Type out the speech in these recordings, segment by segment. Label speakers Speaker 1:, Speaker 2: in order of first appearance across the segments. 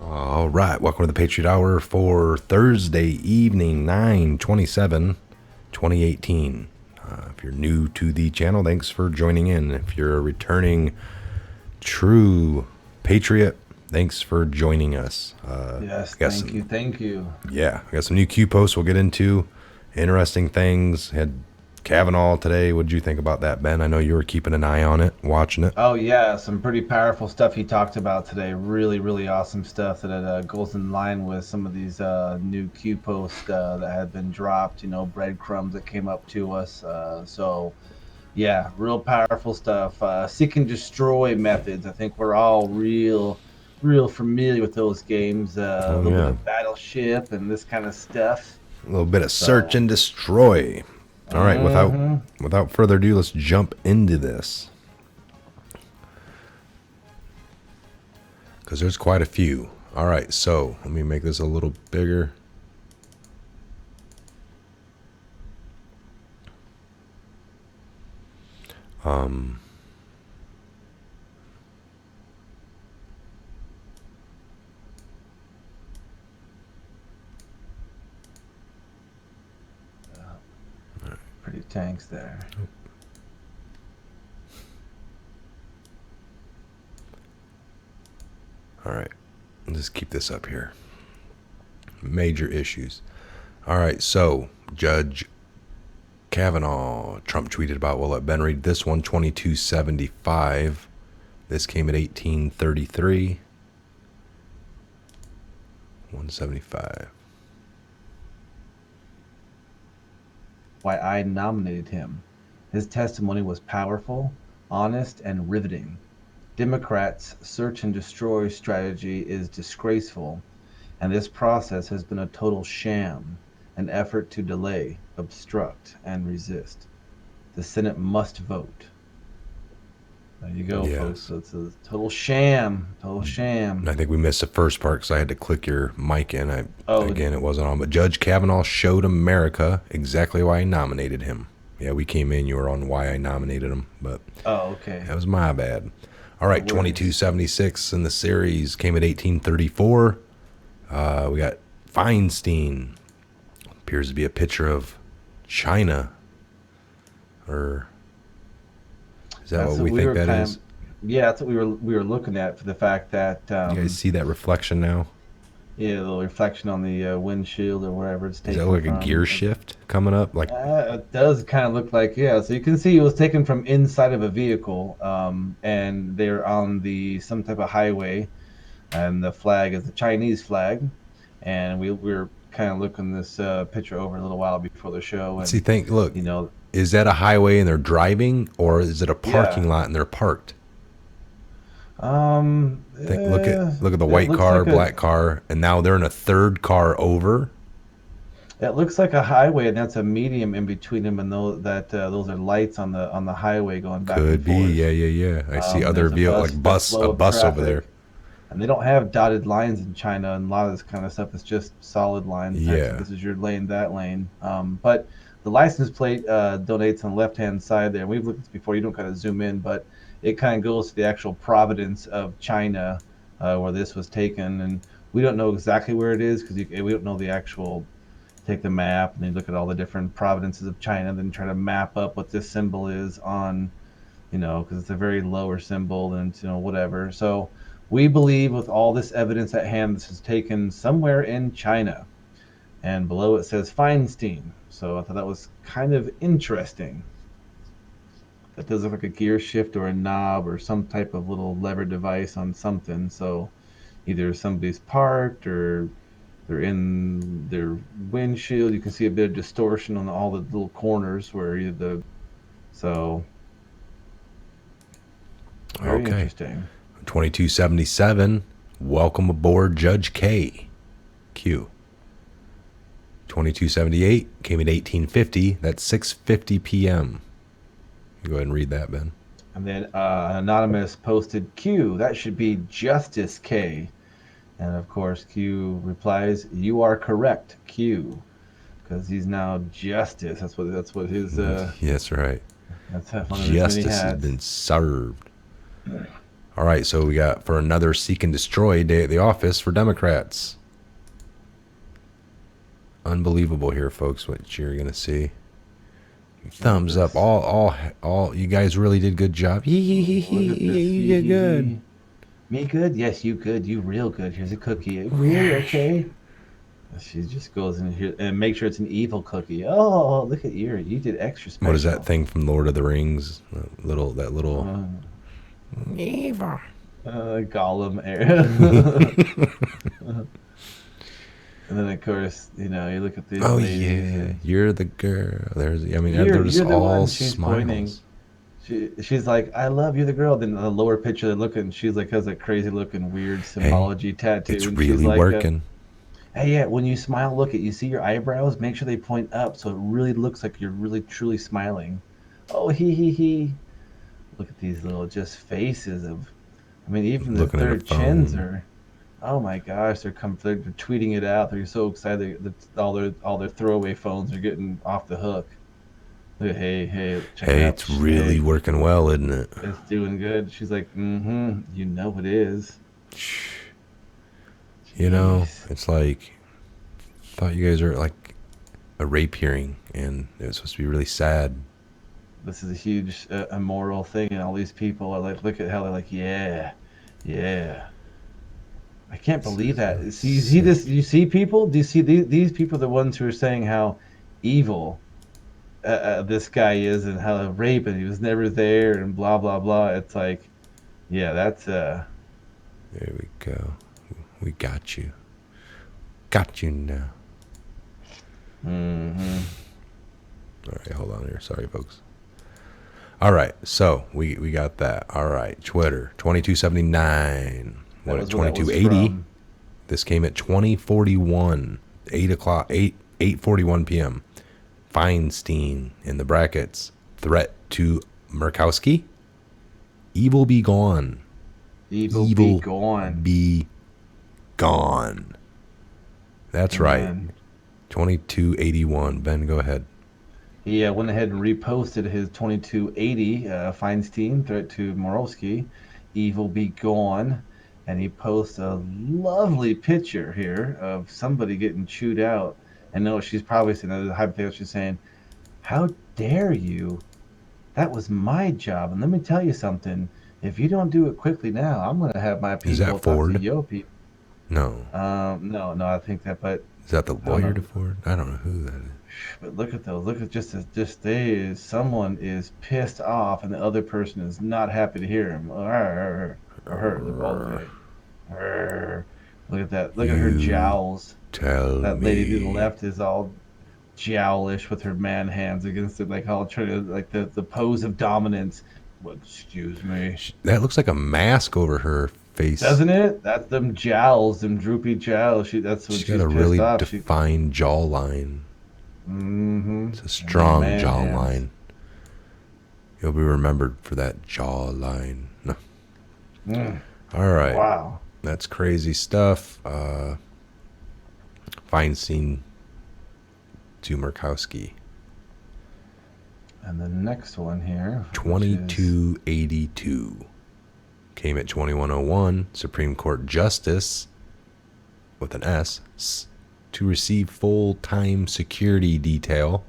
Speaker 1: All right, welcome to the Patriot Hour for Thursday evening, 9/27/2018. If you're new to the channel, thanks for joining in. If you're a returning true Patriot, thanks for joining us.
Speaker 2: Yes,
Speaker 1: Got
Speaker 2: thank
Speaker 1: some,
Speaker 2: you, thank you.
Speaker 1: yeah, we got some new Q posts we'll get into. Interesting things. Had Kavanaugh today. What did you think about that, Ben? I know you were keeping an eye on it, watching it.
Speaker 2: Oh yeah, some pretty powerful stuff he talked about today. Really, really awesome stuff that goes in line with some of these new Q posts that had been dropped. You know, breadcrumbs that came up to us. So yeah, real powerful stuff. Seek and destroy methods. I think we're all real familiar with those games. A
Speaker 1: Oh
Speaker 2: little bit
Speaker 1: yeah,
Speaker 2: of Battleship and this kind of stuff.
Speaker 1: a little bit of search
Speaker 2: So.
Speaker 1: and destroy. All right,
Speaker 2: hmm
Speaker 1: without further ado, let's jump into this because there's quite a few. All right, so let me make this a little bigger. Um,
Speaker 2: Pretty tanks there.
Speaker 1: all right, let's keep this up here. Major issues. All right, so Judge Kavanaugh, Trump tweeted about, we'll let Ben read this one, 2275. This came at 1833. 175.
Speaker 2: Why I nominated him. His testimony was powerful, honest, and riveting. Democrats' search and destroy strategy is disgraceful, and this process has been a total sham, an effort to delay, obstruct, and resist. The Senate must vote. There you go, folks.
Speaker 1: Yes.
Speaker 2: So it's a total sham, total
Speaker 1: And
Speaker 2: sham.
Speaker 1: I think we missed the first part because I had to click your mic in.
Speaker 2: Oh,
Speaker 1: Again, it wasn't on. But Judge Kavanaugh showed America exactly why I nominated him. Yeah, we came in. You were on why I nominated him, but
Speaker 2: okay.
Speaker 1: that was my bad. All
Speaker 2: No
Speaker 1: right,
Speaker 2: worries.
Speaker 1: 2276 in the series came at 1834. We got Feinstein. Appears to be a picture of China, or is that what
Speaker 2: That's what
Speaker 1: we
Speaker 2: we
Speaker 1: think
Speaker 2: were
Speaker 1: that
Speaker 2: kind
Speaker 1: is?
Speaker 2: of. Yeah, that's what we were looking at for the fact that
Speaker 1: You guys see that reflection now?
Speaker 2: yeah, the little reflection on the windshield or wherever it's
Speaker 1: Is that
Speaker 2: taken
Speaker 1: like a gear
Speaker 2: from.
Speaker 1: shift coming up? Like,
Speaker 2: It does kind of look like, yeah. So you can see it was taken from inside of a vehicle, and they're on the some type of highway, and the flag is the Chinese flag, and we were kind of looking this picture over a little while before the show,
Speaker 1: see,
Speaker 2: and
Speaker 1: think, look,
Speaker 2: you know,
Speaker 1: is that a highway and they're driving, or is it a
Speaker 2: yeah,
Speaker 1: parking lot and they're parked? Think, look at the
Speaker 2: it
Speaker 1: white
Speaker 2: looks
Speaker 1: car,
Speaker 2: like
Speaker 1: black car, and now they're in a third car over.
Speaker 2: a highway, and that's a medium in between them, and those are lights on the highway going back and
Speaker 1: Could be,
Speaker 2: forth.
Speaker 1: yeah, yeah, yeah. I see
Speaker 2: And
Speaker 1: other
Speaker 2: there's a
Speaker 1: vehicle
Speaker 2: bus,
Speaker 1: like
Speaker 2: the
Speaker 1: a
Speaker 2: flow of
Speaker 1: bus over there.
Speaker 2: traffic, and they don't have dotted lines in China, and a lot of this kind of stuff is just solid lines. Actually,
Speaker 1: Yeah.
Speaker 2: this is your lane, that lane. But the license plate donates on the left hand side there. And we've looked at this before. You don't kind of zoom in, but it kind of goes to the actual province of China where this was taken, and we don't know exactly where it is because we don't know the actual. Take the map and then look at all the different provinces of China, then try to map up what this symbol is on, because it's a very lower symbol and whatever. So we believe with all this evidence at hand, this is taken somewhere in China. And below it says Feinstein. So I thought that was kind of interesting. That does look like a gear shift or a knob or some type of little lever device on something. So either somebody's parked or they're in their windshield. You can see a bit of distortion on all the little corners where so very
Speaker 1: Okay.
Speaker 2: interesting.
Speaker 1: 2277. Welcome aboard, Judge K. Q. 2278 came at 1850. That's 6:50 p.m. You go ahead and read that, Ben.
Speaker 2: And then anonymous posted Q. That should be Justice K. And of course, Q replies, "You are correct, Q," because he's now Justice. That's what his
Speaker 1: Yes, right.
Speaker 2: that's one of his many
Speaker 1: Justice has been
Speaker 2: hats.
Speaker 1: served. All right, so we got for another seek and destroy day at the office for Democrats. Unbelievable here, folks, what you're going to see. Thumbs up. All. You guys really did good job.
Speaker 2: Look at this.
Speaker 1: You did good.
Speaker 2: Me good? Yes, you good. You real good. Here's a cookie. Really? Okay. She just goes in here and make sure it's an evil cookie. Oh, look at you. You did extra special.
Speaker 1: What is that thing from Lord of the Rings? That little
Speaker 2: evil. Gollum area. And then of course, you look at these.
Speaker 1: Oh
Speaker 2: ladies
Speaker 1: yeah, you're the girl. There's, I mean, they're just all smiles.
Speaker 2: She's like, I love you, the girl. Then the lower picture, they're looking. She's like, has a crazy looking weird symbology tattoo.
Speaker 1: It's
Speaker 2: and
Speaker 1: really
Speaker 2: she's like,
Speaker 1: working.
Speaker 2: Hey, yeah, when you smile, look you see your eyebrows. Make sure they point up, so it really looks like you're really truly smiling. Oh, he. Look at these little just faces of. I mean, even the third chins are. Oh my gosh, they're tweeting it out. They're so excited that all their throwaway phones are getting off the hook. Look, hey, check it out.
Speaker 1: It's really working well, isn't it?
Speaker 2: It's doing good. She's like, you know it is.
Speaker 1: You know, it's like, thought you guys were like a rape hearing, and it was supposed to be really sad.
Speaker 2: This is a huge immoral thing, and all these people are like, look at how they're like, yeah. I can't believe that. See, you see this? You see people? Do you see these people? Are the ones who are saying how evil this guy is, and how rape, and he was never there, and blah blah blah. It's like, yeah, that's
Speaker 1: There we go. We got you. Got you now.
Speaker 2: Mm-hmm.
Speaker 1: All right, hold on here. Sorry, folks. All right, so we got that. All right, Twitter 2279. What at 2280? This came at 2041, 8:41 p.m. Feinstein in the brackets. Threat to Murkowski. Evil be gone.
Speaker 2: Evil be gone.
Speaker 1: Be gone. That's right. 2281. Ben, go ahead.
Speaker 2: He went ahead and reposted his 2280 Feinstein threat to Morawski. Evil be gone. And he posts a lovely picture here of somebody getting chewed out. And no, she's probably saying, the hypothetical, she's saying, how dare you? That was my job. And let me tell you something. If you don't do it quickly now, I'm going to have my people.
Speaker 1: Is that Ford?
Speaker 2: Talk to your people.
Speaker 1: No.
Speaker 2: No, I think that, but.
Speaker 1: Is that the lawyer to Ford? I don't know who that is.
Speaker 2: But look at those. Look at someone is pissed off and the other person is not happy to hear him. Or her. They're both look at that. Look at her jowls. That lady to the left is all jowlish with her man hands against it, like all trying to, like the pose of dominance. Well, excuse me.
Speaker 1: That looks like a mask over her face.
Speaker 2: Doesn't it? That's them jowls, them droopy jowls. That's what she's
Speaker 1: got a really defined jawline.
Speaker 2: Mm-hmm.
Speaker 1: It's a strong jawline. You'll be remembered for that jawline. No. All right.
Speaker 2: Wow.
Speaker 1: That's crazy stuff. Feinstein to Murkowski.
Speaker 2: And the next one here.
Speaker 1: 2282. Came at 2101. Supreme Court Justice, with an S, to receive full-time security detail.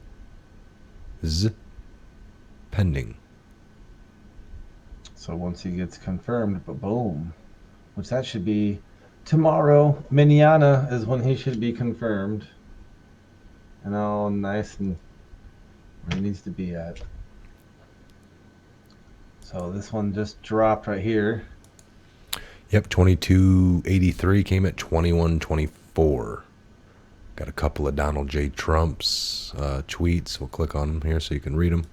Speaker 1: Pending.
Speaker 2: So once he gets confirmed, boom. Which that should be tomorrow. Mañana is when he should be confirmed. And all nice and where he needs to be at. So this one just dropped right here.
Speaker 1: Yep, 2283 came at 2124. Got a couple of Donald J. Trump's tweets. We'll click on them here so you can read them.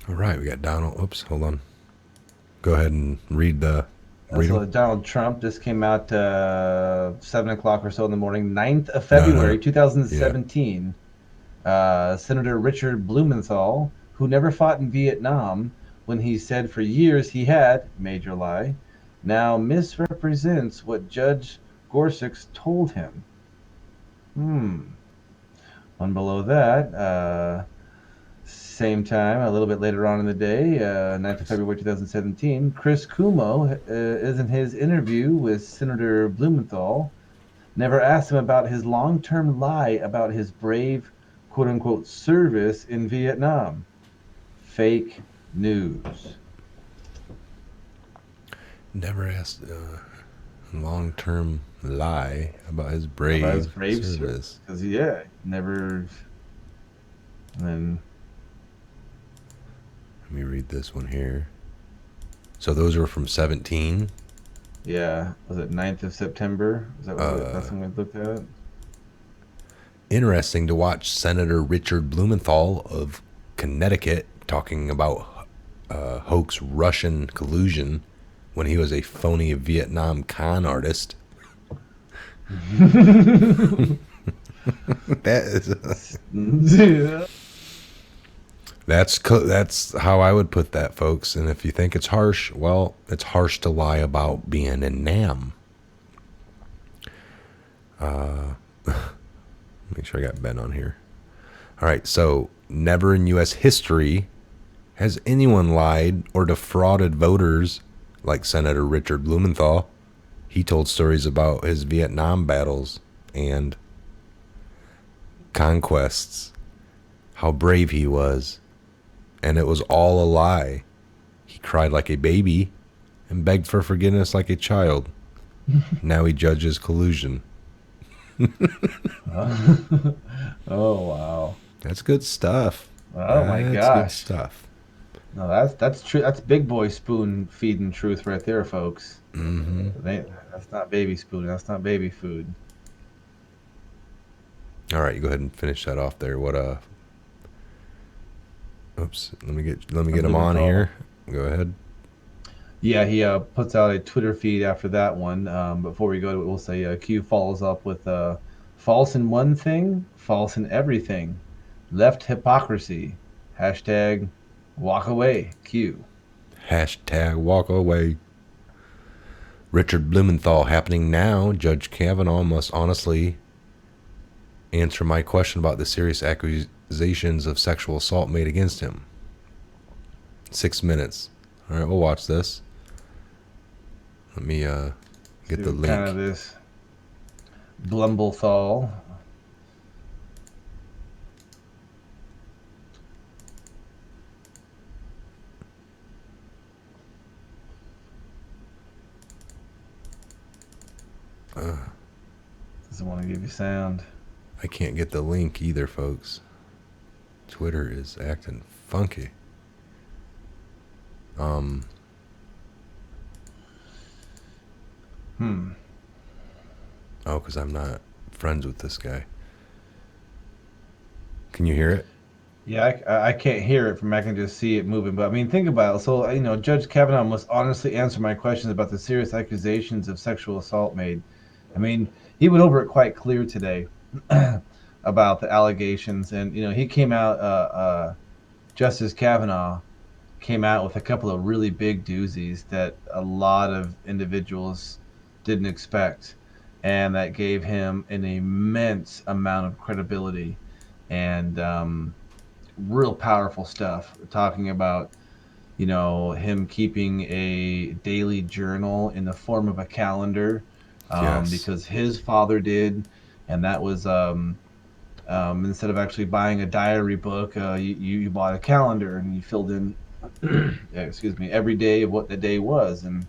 Speaker 1: All right, we got Donald. Oops, hold on. Go ahead and read the.
Speaker 2: So Donald Trump just came out 7 o'clock or so in the morning, 9th of February, 2017. Yeah. Senator Richard Blumenthal, who never fought in Vietnam, when he said for years he had, major lie, now misrepresents what Judge Gorsuch told him. One below that, same time, a little bit later on in the day, 9th of February 2017, Chris Cuomo is in his interview with Senator Blumenthal, never asked him about his long-term lie about his brave, quote-unquote, service in Vietnam. Fake news.
Speaker 1: Never asked a long-term lie about his
Speaker 2: About his
Speaker 1: brave
Speaker 2: brave
Speaker 1: service.
Speaker 2: because, yeah, never. And then.
Speaker 1: Let me read this one here. So those were from 17.
Speaker 2: Yeah, was it 9th of September? Is that what that's when we looked at?
Speaker 1: Interesting to watch Senator Richard Blumenthal of Connecticut talking about hoax Russian collusion when he was a phony Vietnam con artist. That is
Speaker 2: Yeah.
Speaker 1: that's how I would put that, folks. And if you think it's harsh, well, it's harsh to lie about being in Nam. Make sure I got Ben on here. All right, so never in U.S. history has anyone lied or defrauded voters like Senator Richard Blumenthal. He told stories about his Vietnam battles and conquests, how brave he was, and it was all a lie. He cried like a baby and begged for forgiveness like a child. Now he judges collusion.
Speaker 2: Oh wow.
Speaker 1: That's good stuff.
Speaker 2: Oh my
Speaker 1: That's good
Speaker 2: gosh.
Speaker 1: stuff.
Speaker 2: No, that's true. That's big boy spoon feeding truth right there, folks. That's not baby spoon. That's not baby food.
Speaker 1: All right, you go ahead and finish that off there. What oops, let me get him on
Speaker 2: Blumenthal.
Speaker 1: here. Go ahead.
Speaker 2: Yeah, he puts out a Twitter feed after that one. Before we go to it, we'll say Q follows up with false in one thing, false in everything. Left hypocrisy. Hashtag walk away. Q.
Speaker 1: Hashtag walk away. Richard Blumenthal happening now. Judge Kavanaugh must honestly answer my question about the serious accusations of sexual assault made against him. 6 minutes. All right, we'll watch this. Let me get the link.
Speaker 2: Kind of this Blumblethal. Doesn't want to give you sound.
Speaker 1: I can't get the link either, folks. Twitter is acting funky. Oh, because I'm not friends with this guy. Can you hear it?
Speaker 2: Yeah, I can't hear it from. I can just see it moving. But I mean, think about it. So Judge Kavanaugh must honestly answer my questions about the serious accusations of sexual assault made. I mean, he went over it quite clear today about the allegations, and he came out. Justice Kavanaugh came out with a couple of really big doozies that a lot of individuals didn't expect, and that gave him an immense amount of credibility and real powerful stuff. Talking about him keeping a daily journal in the form of a calendar,
Speaker 1: Yes.
Speaker 2: because his father did, and that was instead of actually buying a diary book, you bought a calendar and you filled in, excuse me, every day of what the day was. And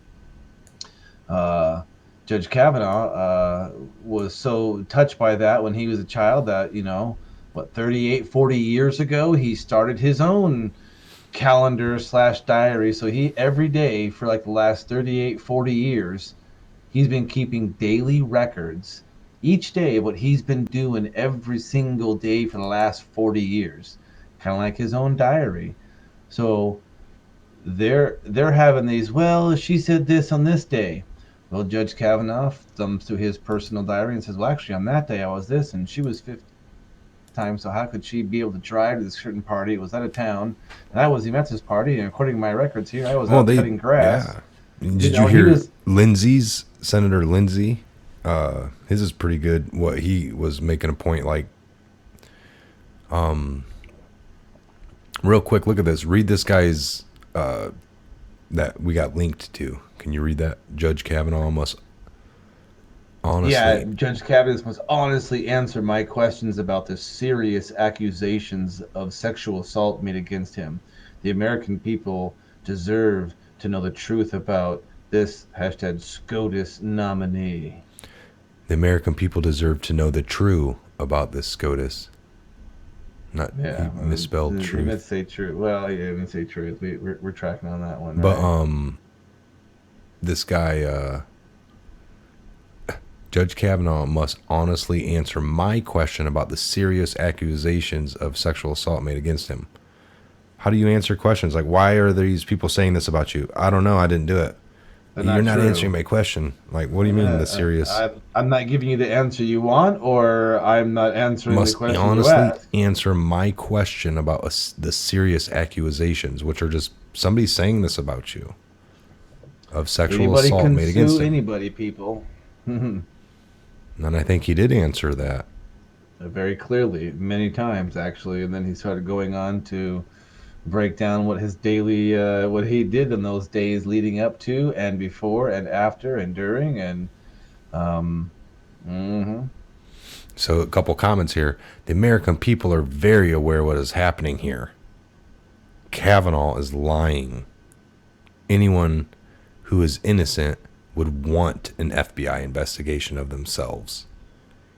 Speaker 2: Judge Kavanaugh was so touched by that when he was a child that 38, 40 years ago, he started his own calendar / diary. So he every day for like the last 38, 40 years, he's been keeping daily records each day of what he's been doing every single day for the last 40 years, kind of like his own diary. So they're having these, well, she said this on this day. Well, Judge Kavanaugh thumbs through his personal diary and says, well, actually, on that day I was this, and she was 50 times, so how could she be able to drive to this certain party? It was out of town, and I wasn't even at this party, and according to my records here, I was out cutting grass.
Speaker 1: Yeah. Did you hear Lindsay's, Senator Lindsay? His is pretty good. What he was making a point, like, real quick, look at this. Read this guy's that we got linked to. Can you read that? Judge Kavanaugh must
Speaker 2: Yeah,
Speaker 1: honestly.
Speaker 2: Judge Kavanaugh must honestly answer my questions about the serious accusations of sexual assault made against him. The American people deserve to know the truth about this hashtag SCOTUS nominee.
Speaker 1: The American people deserve to know the true about this SCOTUS. Not he
Speaker 2: Yeah,
Speaker 1: misspelled
Speaker 2: he meant to
Speaker 1: truth.
Speaker 2: say truth. Well, yeah, he didn't say truth. We're tracking on that one,
Speaker 1: But
Speaker 2: right?
Speaker 1: this guy Judge Kavanaugh must honestly answer my question about the serious accusations of sexual assault made against him. How do you answer questions like, why are these people saying this about you? I don't know. I didn't do it.
Speaker 2: But
Speaker 1: You're
Speaker 2: not
Speaker 1: not answering
Speaker 2: true.
Speaker 1: my question. Like, what do you mean the serious?
Speaker 2: I'm not giving you the answer you want, or I'm not answering the
Speaker 1: Must
Speaker 2: question you
Speaker 1: honestly
Speaker 2: ask.
Speaker 1: answer my question about the serious accusations, which are just somebody saying this about you of sexual
Speaker 2: Anybody
Speaker 1: assault
Speaker 2: can
Speaker 1: made against
Speaker 2: sue
Speaker 1: him.
Speaker 2: anybody, people.
Speaker 1: And I think he did answer that.
Speaker 2: Very clearly, many times actually, and then he started going on to break down what his daily, what he did in those days leading up to and before and after and during and, um, hmm
Speaker 1: So, a couple comments here. The American people are very aware what is happening here. Kavanaugh is lying. Anyone who is innocent would want an FBI investigation of themselves.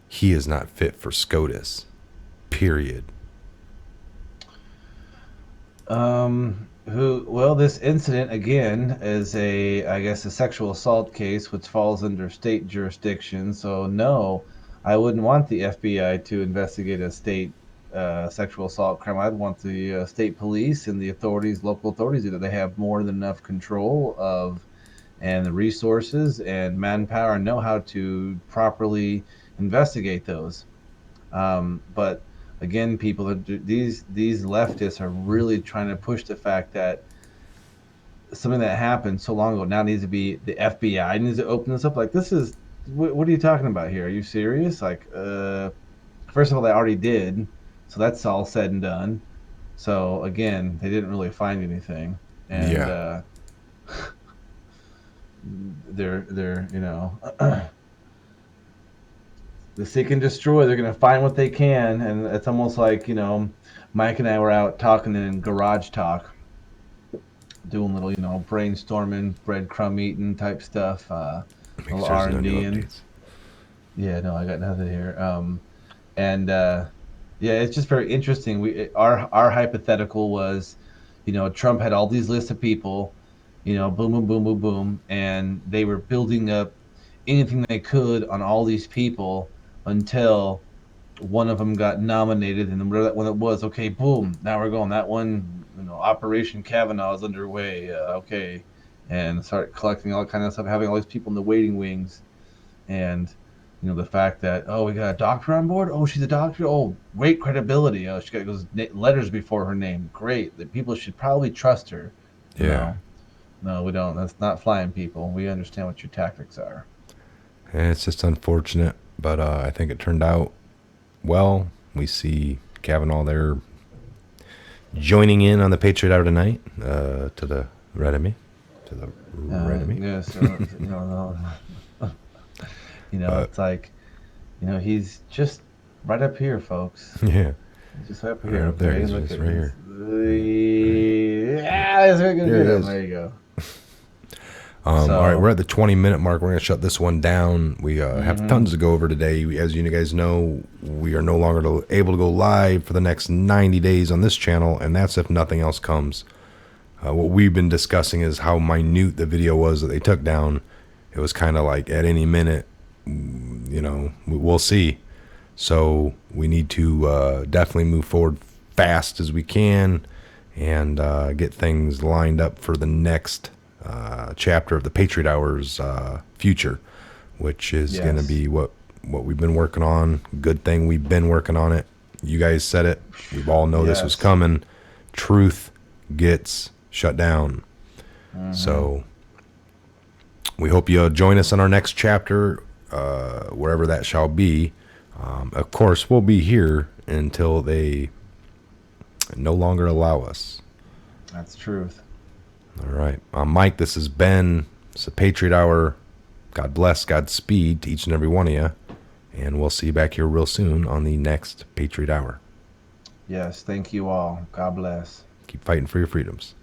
Speaker 1: He is not fit for SCOTUS. Period.
Speaker 2: Well, this incident again is I guess, a sexual assault case, which falls under state jurisdiction. So, no, I wouldn't want the FBI to investigate a state sexual assault crime. I'd want the state police and the authorities, local authorities, that they have more than enough control of and the resources and manpower and know how to properly investigate those. But again, these leftists are really trying to push the fact that something that happened so long ago now needs to be the FBI needs to open this up. Like, this is what are you talking about here? Are you serious? Like, first of all, they already did, so that's all said and done. So again, they didn't really find anything, and
Speaker 1: Yeah.
Speaker 2: they're the seek and destroy. They're going to find what they can, and it's almost like Mike and I were out talking in garage talk, doing little brainstorming, breadcrumb eating type stuff,
Speaker 1: Make
Speaker 2: little
Speaker 1: sure
Speaker 2: R
Speaker 1: there's no
Speaker 2: and
Speaker 1: new
Speaker 2: D, and
Speaker 1: updates.
Speaker 2: yeah, no, I got nothing here. And yeah, it's just very interesting. Our hypothetical was, Trump had all these lists of people, boom, boom, boom, boom, boom, and they were building up anything they could on all these people until one of them got nominated, and whatever that one it was, okay, boom, now we're going. That one, Operation Kavanaugh is underway. Okay, and start collecting all kind of stuff, having all these people in the waiting wings, and the fact that, oh, we got a doctor on board. Oh, she's a doctor. Oh, great credibility. Oh, she got those letters before her name. Great. The people should probably trust her.
Speaker 1: Yeah.
Speaker 2: No, no, we don't. That's not flying, people. We understand what your tactics are.
Speaker 1: And it's just unfortunate, but I think it turned out well. We see Kavanaugh there joining in on the Patriot Hour tonight to the right of me. To the right of me.
Speaker 2: Yes,
Speaker 1: But
Speaker 2: it's like, he's just right up here, folks.
Speaker 1: yeah,
Speaker 2: He's just right up
Speaker 1: right
Speaker 2: here.
Speaker 1: up there.
Speaker 2: Okay,
Speaker 1: He's
Speaker 2: look
Speaker 1: just
Speaker 2: at
Speaker 1: right
Speaker 2: he's.
Speaker 1: here. Right.
Speaker 2: Yeah, that's very good.
Speaker 1: There
Speaker 2: Get
Speaker 1: he
Speaker 2: him.
Speaker 1: is.
Speaker 2: There you go.
Speaker 1: All right,
Speaker 2: So,
Speaker 1: we're at the 20-minute mark. We're going to shut this one down. We have
Speaker 2: hmm
Speaker 1: tons to go over today. As you guys know, we are no longer able to go live for the next 90 days on this channel, and that's if nothing else comes. What we've been discussing is how minute the video was that they took down. It was kind of like at any minute, we'll see. So we need to definitely move forward fast as we can and get things lined up for the next chapter of the Patriot Hour's future, which is going to
Speaker 2: yes.
Speaker 1: be what we've been working on. Good thing we've been working on it. You guys said it. We all know this was
Speaker 2: Yes.
Speaker 1: coming. Truth gets shut down.
Speaker 2: hmm
Speaker 1: So we hope you'll join us on our next chapter. wherever that shall be. Of course, we'll be here until they no longer allow us.
Speaker 2: That's truth.
Speaker 1: All right. I'm Mike. This has been the Patriot Hour. God bless, Godspeed to each and every one of you. And we'll see you back here real soon on the next Patriot Hour.
Speaker 2: Yes, thank you all. God bless.
Speaker 1: Keep fighting for your freedoms.